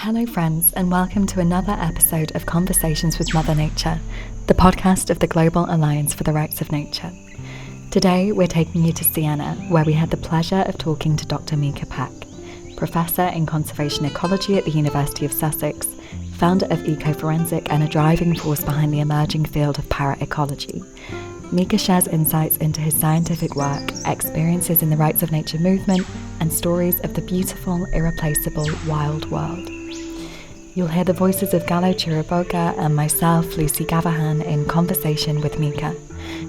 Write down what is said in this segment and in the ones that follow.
Hello friends, and welcome to another episode of Conversations with Mother Nature, the podcast of the Global Alliance for the Rights of Nature. Today we're taking you to Siena, where we had the pleasure of talking to Dr. Mika Peck, Professor in Conservation Ecology at the University of Sussex, founder of Ecoforensic and a driving force behind the emerging field of paraecology. Mika shares insights into his scientific work, experiences in the rights of nature movement, and stories of the beautiful, irreplaceable wild world. You'll hear the voices of Gallo Chiriboga and myself, Lucy Gavahan, in conversation with Mika.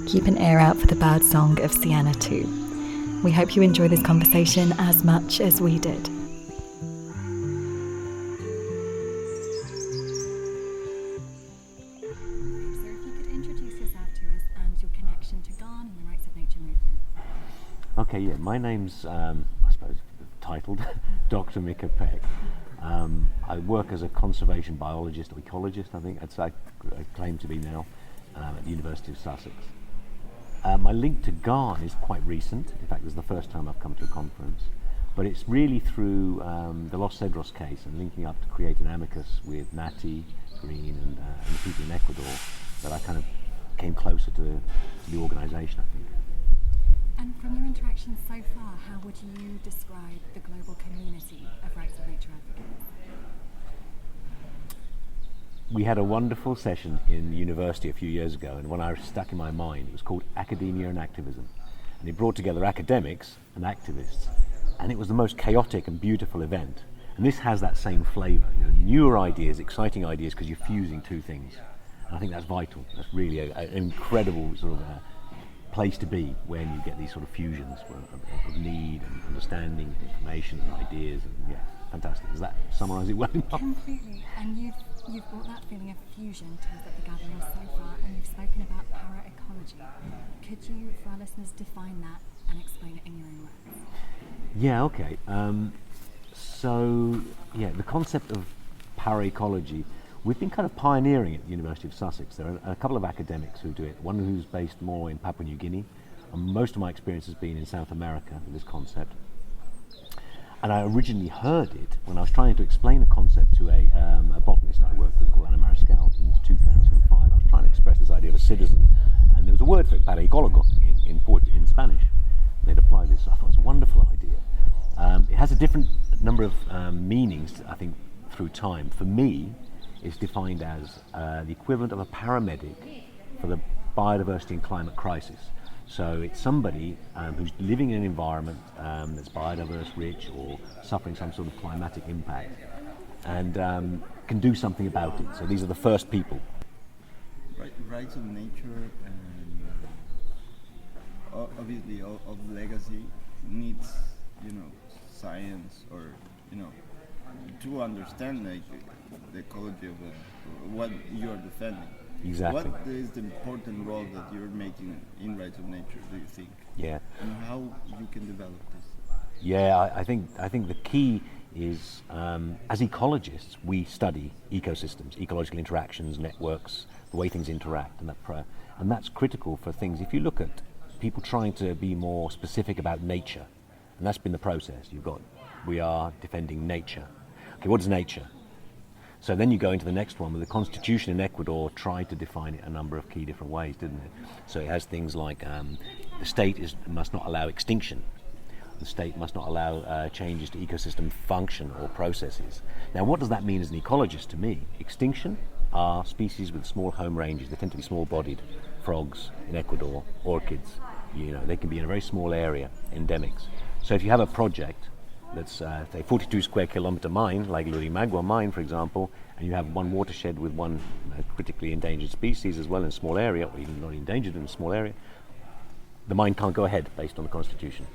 Keep an ear out for the bird song of Siena too. We hope you enjoy this conversation as much as we did. Okay, my name's, I suppose, titled Dr. Mika Peck. I work as a conservation biologist or ecologist, I think I claim to be now, at the University of Sussex. My link to GARN is quite recent. In fact, it's the first time I've come to a conference. But it's really through the Los Cedros case and linking up to create an amicus with Natty, Green and the people in Ecuador that I kind of came closer to the organisation, I think. And from your interactions so far, how would you describe the global community of rights of nature advocates? We had a wonderful session in the university a few years ago, and one I stuck in my mind. It was called Academia and Activism. And it brought together academics and activists. And it was the most chaotic and beautiful event. And this has that same flavour, newer ideas, exciting ideas, because you're fusing two things. And I think that's vital. That's really an incredible sort of place to be when you get these sort of fusions of need and understanding, information and ideas, and fantastic. Does that summarise it well enough? Completely. And you've brought that feeling of fusion to the gathering so far, and you've spoken about paraecology. Could you, for our listeners, define that and explain it in your own words? Yeah, okay. The concept of paraecology, we've been kind of pioneering at the University of Sussex. There are a couple of academics who do it, one who's based more in Papua New Guinea, and most of my experience has been in South America with this concept. And I originally heard it when I was trying to explain a concept to a botanist I worked with called Ana Mariscal in 2005. I was trying to express this idea of a citizen, and there was a word for it, Paraecologo, in Spanish. They'd apply this, so I thought it was a wonderful idea. It has a different number of meanings, I think, through time. For me, it's defined as the equivalent of a paramedic for the biodiversity and climate crisis. So it's somebody who's living in an environment that's biodiverse, rich, or suffering some sort of climatic impact, and can do something about it. So these are the first people. Rights of nature, and obviously of legacy needs, science, or to understand the ecology of what you are defending. Exactly. What is the important role that you're making in rights of nature, do you think? Yeah. And how you can develop this? Yeah, I think the key is, as ecologists, we study ecosystems, ecological interactions, networks, the way things interact, and that's critical for things. If you look at people trying to be more specific about nature, and that's been the process. We are defending nature. Okay, what is nature? So then you go into the next one, where the constitution in Ecuador tried to define it a number of key different ways, didn't it? So it has things like the state must not allow extinction. The state must not allow changes to ecosystem function or processes. Now, what does that mean as an ecologist to me? Extinction are species with small home ranges. They tend to be small-bodied. Frogs in Ecuador, orchids. They can be in a very small area, endemics. So if you have a project that's say 42 square kilometre mine, like Lurimagua mine, for example, and you have one watershed with one critically endangered species as well in a small area, or even not endangered in a small area, the mine can't go ahead based on the constitution.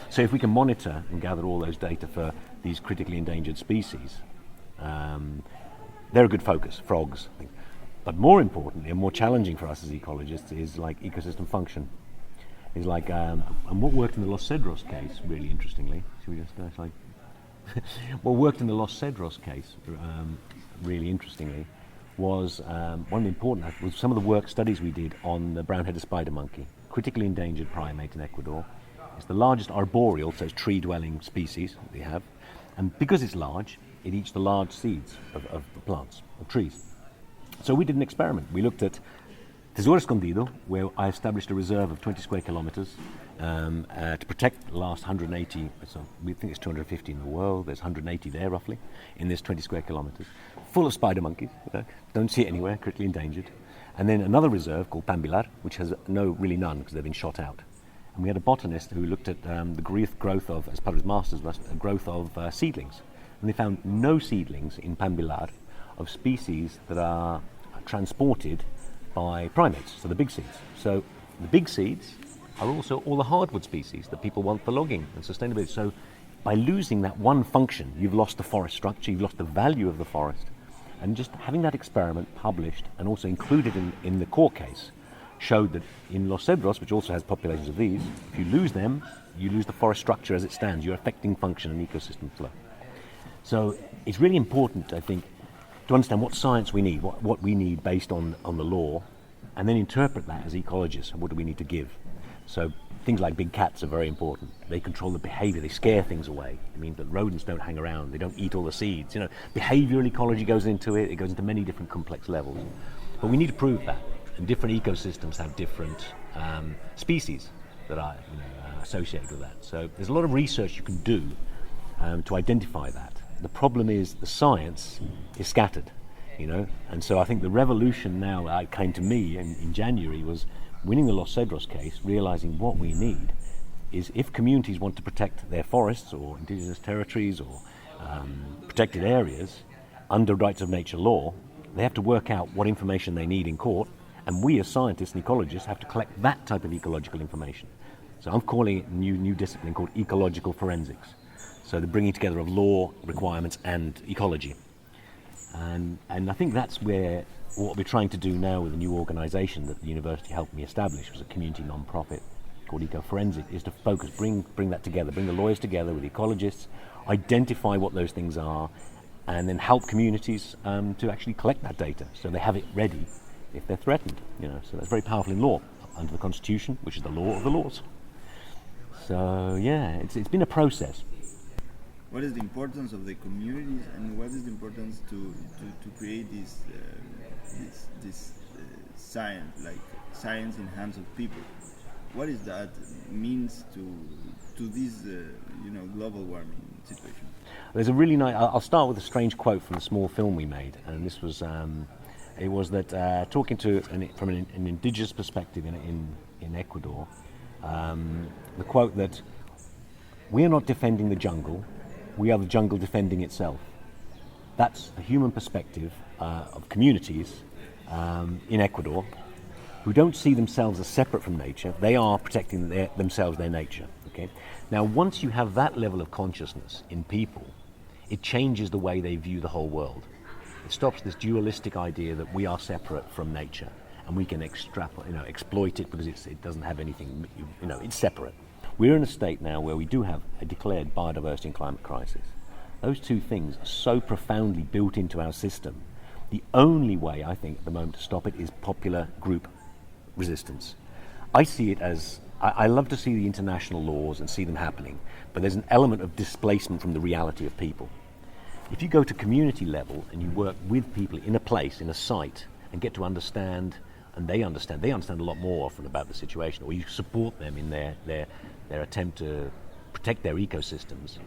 So if we can monitor and gather all those data for these critically endangered species, they're a good focus, frogs. I think. But more importantly, and more challenging for us as ecologists, is like ecosystem function. Is like, and what worked in the Los Cedros case, really interestingly, what worked in the Los Cedros case, really interestingly, was one of the important, was some of the studies we did on the brown-headed spider monkey, critically endangered primate in Ecuador. It's the largest arboreal, so it's tree-dwelling species we have, and because it's large, it eats the large seeds of the plants, of trees. So we did an experiment. We looked at Tesoro Escondido, where I established a reserve of 20 square kilometers to protect the last 180, so we think it's 250 in the world, there's 180 there roughly, in this 20 square kilometers, full of spider monkeys, don't see it anywhere, critically endangered. And then another reserve called Pambilar, which has really none because they've been shot out. And we had a botanist who looked at the growth of, as part of his master's, growth of seedlings. And they found no seedlings in Pambilar of species that are transported by primates, so the big seeds. So the big seeds are also all the hardwood species that people want for logging and sustainability. So by losing that one function, you've lost the forest structure, you've lost the value of the forest. And just having that experiment published and also included in the court case showed that in Los Cedros, which also has populations of these, if you lose them, you lose the forest structure as it stands. You're affecting function and ecosystem flow. So it's really important, I think, to understand what science we need, what we need based on the law, and then interpret that as ecologists. What do we need to give? So things like big cats are very important. They control the behavior, they scare things away. I mean, the rodents don't hang around, they don't eat all the seeds. Behavioral ecology goes into it, it goes into many different complex levels. But we need to prove that. And different ecosystems have different species that are associated with that. So there's a lot of research you can do to identify that. The problem is the science is scattered, and so I think the revolution now that came to me in January was winning the Los Cedros case, realizing what we need is if communities want to protect their forests or indigenous territories or protected areas under rights of nature law, they have to work out what information they need in court, and we as scientists and ecologists have to collect that type of ecological information. So I'm calling it a new discipline called ecological forensics. So the bringing together of law, requirements, and ecology. And I think that's where what we're trying to do now with a new organisation that the university helped me establish, was a community non-profit called Ecoforensic, is to focus, bring that together, bring the lawyers together with ecologists, identify what those things are, and then help communities to actually collect that data so they have it ready if they're threatened. So that's very powerful in law, under the Constitution, which is the law of the laws. So yeah, it's been a process. What is the importance of the communities, and what is the importance to create this science, like science in hands of people? What is that means to this global warming situation? There's a really nice. I'll start with a strange quote from a small film we made, and this was it was that talking to from an indigenous perspective in Ecuador, the quote that we are not defending the jungle. We are the jungle defending itself. That's a human perspective of communities in Ecuador who don't see themselves as separate from nature. They are protecting themselves, their nature. Okay. Now, once you have that level of consciousness in people, it changes the way they view the whole world. It stops this dualistic idea that we are separate from nature and we can exploit it because it doesn't have anything. It's separate. We're in a state now where we do have a declared biodiversity and climate crisis. Those two things are so profoundly built into our system. The only way, I think, at the moment to stop it is popular group resistance. I see it as, I love to see the international laws and see them happening, but there's an element of displacement from the reality of people. If you go to community level and you work with people in a place, in a site, and get to understand, and they understand a lot more often about the situation, or you support them in their attempt to protect their ecosystems.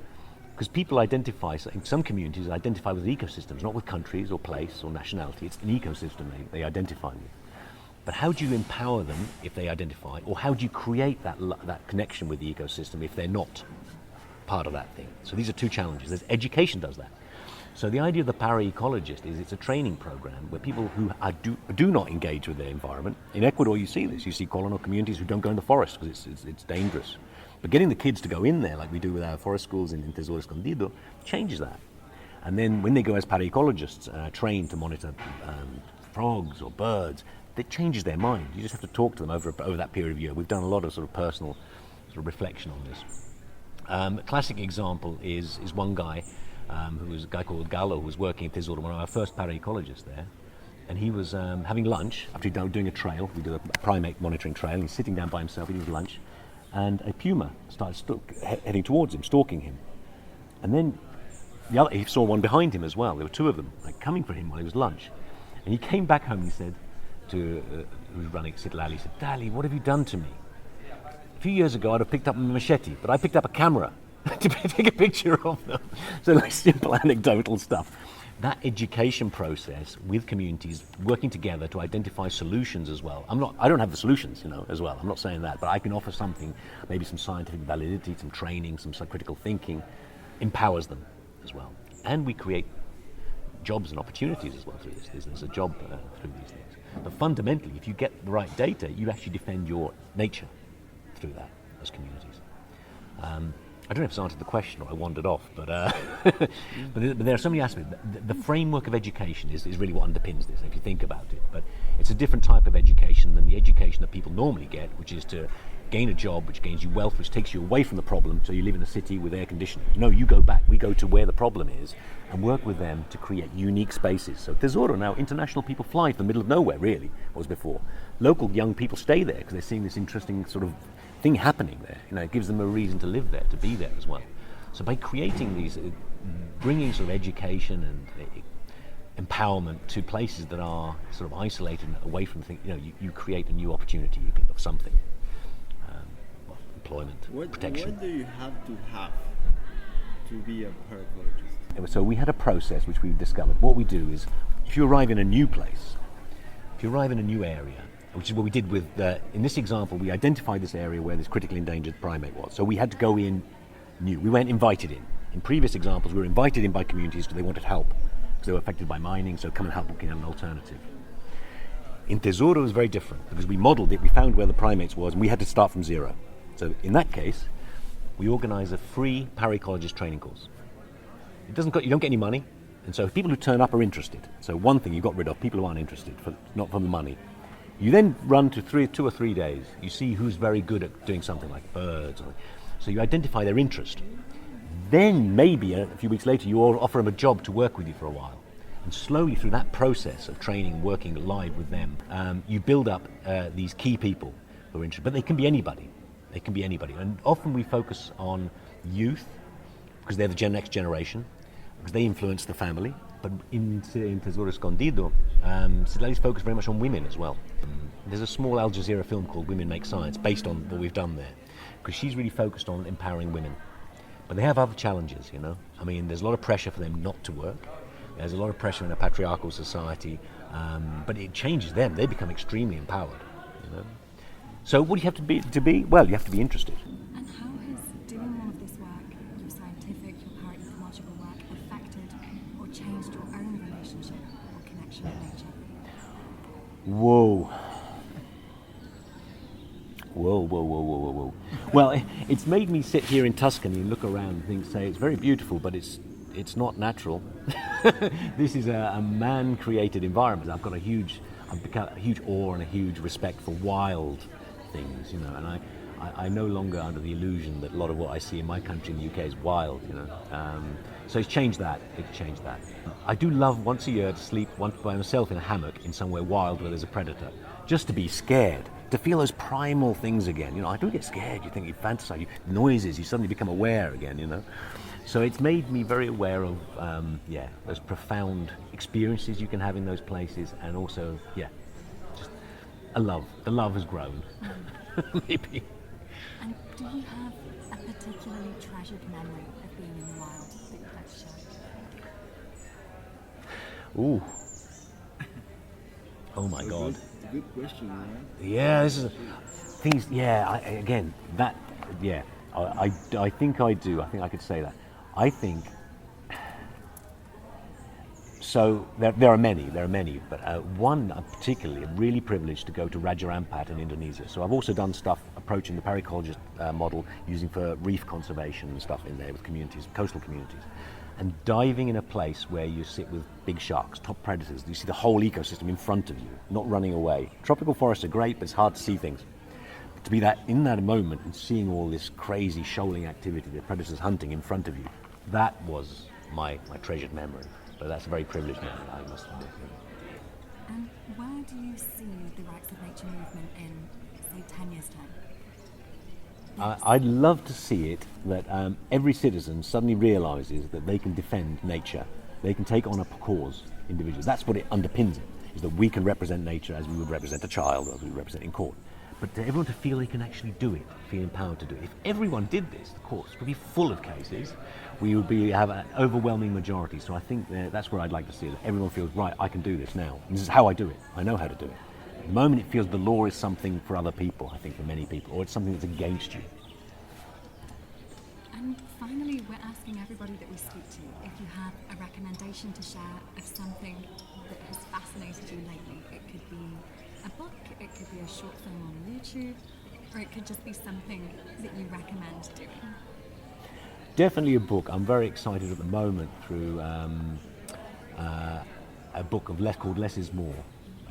Because people identify, in some communities identify with ecosystems, not with countries or place or nationality. It's an ecosystem they identify with. But how do you empower them if they identify, or how do you create that connection with the ecosystem if they're not part of that thing? So these are two challenges. Education does that. So the idea of the Paraecologist is it's a training program where people who do not engage with their environment, in Ecuador you see this, you see colonial communities who don't go in the forest because it's dangerous. But getting the kids to go in there, like we do with our forest schools in Tesoro Escondido, changes that. And then when they go as paraecologists, trained to monitor frogs or birds, it changes their mind. You just have to talk to them over that period of year. We've done a lot of sort of personal sort of reflection on this. A classic example is one guy, who was a guy called Gallo, who was working at Tesoro, one of our first paraecologists there. And he was having lunch after doing a trail. We do a primate monitoring trail. And he's sitting down by himself eating his lunch. And a puma started heading towards him, stalking him. And then he saw one behind him as well. There were two of them, like coming for him while it was lunch. And he came back home and he said to who was running Lally, he said, "Dali, what have you done to me? A few years ago I'd have picked up a machete, but I picked up a camera to take a picture of them." So like simple anecdotal stuff. That education process with communities working together to identify solutions as well. I don't have the solutions, as well. I'm not saying that, but I can offer something, maybe some scientific validity, some training, some critical thinking, empowers them as well. And we create jobs and opportunities as well through this. There's a job through these things. But fundamentally, if you get the right data, you actually defend your nature through that, as communities. I don't know if it's answered the question or I wandered off, but there are so many aspects. The framework of education is really what underpins this, if you think about it. But it's a different type of education than the education that people normally get, which is to gain a job, which gains you wealth, which takes you away from the problem, so you live in a city with air conditioning. No, you go back. We go to where the problem is and work with them to create unique spaces. So Tesoro now, international people fly to the middle of nowhere, really, was before. Local young people stay there because they're seeing this interesting sort of thing happening there. It gives them a reason to live there, to be there as well. So by creating these, bringing sort of education and empowerment to places that are sort of isolated and away from things, you create a new opportunity of something. Employment, protection. What do you have to be a paraecologist? So we had a process which we discovered. What we do is, if you arrive in a new place, if you arrive in a new area, which is what we did with, in this example, we identified this area where this critically endangered primate was. So we had to go in new. We weren't invited in. In previous examples, we were invited in by communities because they wanted help, because they were affected by mining, so come and help, we can have an alternative. In Tesoro, it was very different, because we modeled it, we found where the primates was, and we had to start from zero. So in that case, we organise a free paraecologist training course. You don't get any money, and so people who turn up are interested. So one thing you got rid of, people who aren't interested, not for the money. You then run to 2 or 3 days. You see who's very good at doing something like birds. So you identify their interest. Then maybe a few weeks later you offer them a job to work with you for a while. And slowly through that process of training, working live with them, you build up these key people who are interested. But they can be anybody. They can be anybody. And often we focus on youth because they're the next generation, because they influence the family. But in Tesoro Escondido, Sidlali's focused very much on women as well. There's a small Al Jazeera film called Women Make Science, based on what we've done there, because she's really focused on empowering women. But they have other challenges, I mean, there's a lot of pressure for them not to work. There's a lot of pressure in a patriarchal society, but it changes them. They become extremely empowered, So what do you have to be? Well, you have to be interested. And how has doing all of this work, your scientific, your paraecological work, affected or changed your own relationship or connection with nature? Whoa. Well, it's made me sit here in Tuscany and look around and say it's very beautiful, but it's not natural. This is a man-created environment. I've become a huge awe and a huge respect for wild things, and I no longer under the illusion that a lot of what I see in my country in the UK is wild, So it's changed that. I do love once a year to sleep by myself in a hammock in somewhere wild where there's a predator, just to be scared, to feel those primal things again. I do get scared. You think you fantasize, noises, you suddenly become aware again, So it's made me very aware of, those profound experiences you can have in those places, and also, just a love. The love has grown, maybe. And do you have a particularly treasured memory of being in the wild that you'd like to share? Ooh. Oh my God. Good question, right? Yeah, this is things. Yeah, I think I do. I think I could say that. I think so. There are many, but one I'm particularly really privileged to go to Raja Ampat in Indonesia. So I've also done stuff approaching the Paraecologist model, using for reef conservation and stuff in there with communities, coastal communities, and diving in a place where you sit with big sharks, top predators. You see the whole ecosystem in front of you, not running away. Tropical forests are great, but it's hard to see things. But to be in that moment and seeing all this crazy shoaling activity, the predators hunting in front of you, that was my treasured memory. But that's a very privileged memory, I must admit. And where do you see the rights of nature movement in, say, 10 years' time? I'd love to see it that every citizen suddenly realises that they can defend nature. They can take on a cause individually. That's what it underpins it, is that we can represent nature as we would represent a child or as we would represent in court. But to everyone to feel they can actually do it, feel empowered to do it. If everyone did this, the courts would be full of cases. We would have an overwhelming majority. So I think that's where I'd like to see it. That everyone feels, right, I can do this now. And this is how I do it. I know how to do it. At the moment it feels the law is something for other people, I think for many people, or it's something that's against you. And finally, we're asking everybody that we speak to if you have a recommendation to share of something that has fascinated you lately. It could be a book, it could be a short film on YouTube, or it could just be something that you recommend doing. Definitely a book. I'm very excited at the moment through a book called Less is More.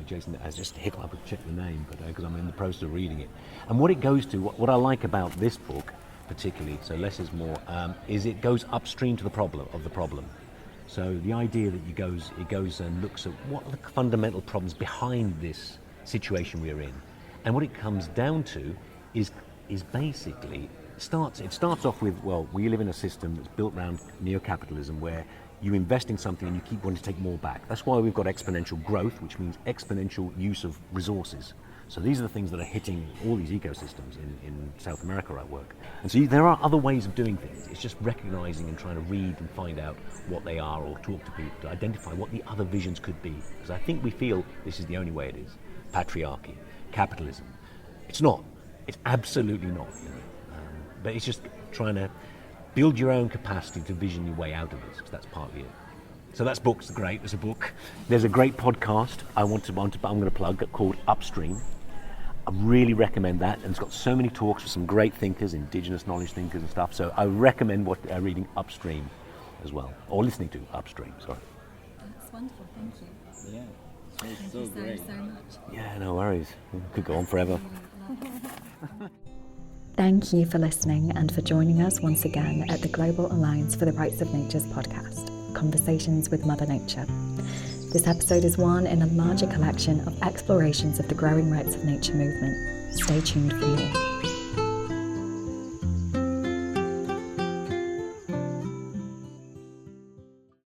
Jason has just hit up and check the name, but because I'm in the process of reading it. And what it goes to, what I like about this book particularly, so Less is More, is it goes upstream to the problem. So the idea that it goes and looks at what are the fundamental problems behind this situation we're in. And what it comes down to is basically, it starts off with, well, we live in a system that's built around neo-capitalism where you invest in something and you keep wanting to take more back. That's why we've got exponential growth, which means exponential use of resources. So these are the things that are hitting all these ecosystems in South America at work. And so there are other ways of doing things. It's just recognizing and trying to read and find out what they are, or talk to people to identify what the other visions could be. Because I think we feel this is the only way it is. Patriarchy, capitalism. It's not. It's absolutely not. But it's just trying to build your own capacity to vision your way out of this, because that's partly it. So that's books, great. There's a book. There's a great podcast I'm going to plug called Upstream. I really recommend that, and it's got so many talks with some great thinkers, indigenous knowledge thinkers and stuff. So I recommend reading Upstream as well, or listening to Upstream. Sorry. That's wonderful. Thank you. Yeah, Thank so you great. so much. Yeah, no worries. Could go on forever. Thank you for listening and for joining us once again at the Global Alliance for the Rights of Nature's podcast, Conversations with Mother Nature. This episode is one in a larger collection of explorations of the growing rights of nature movement. Stay tuned for more.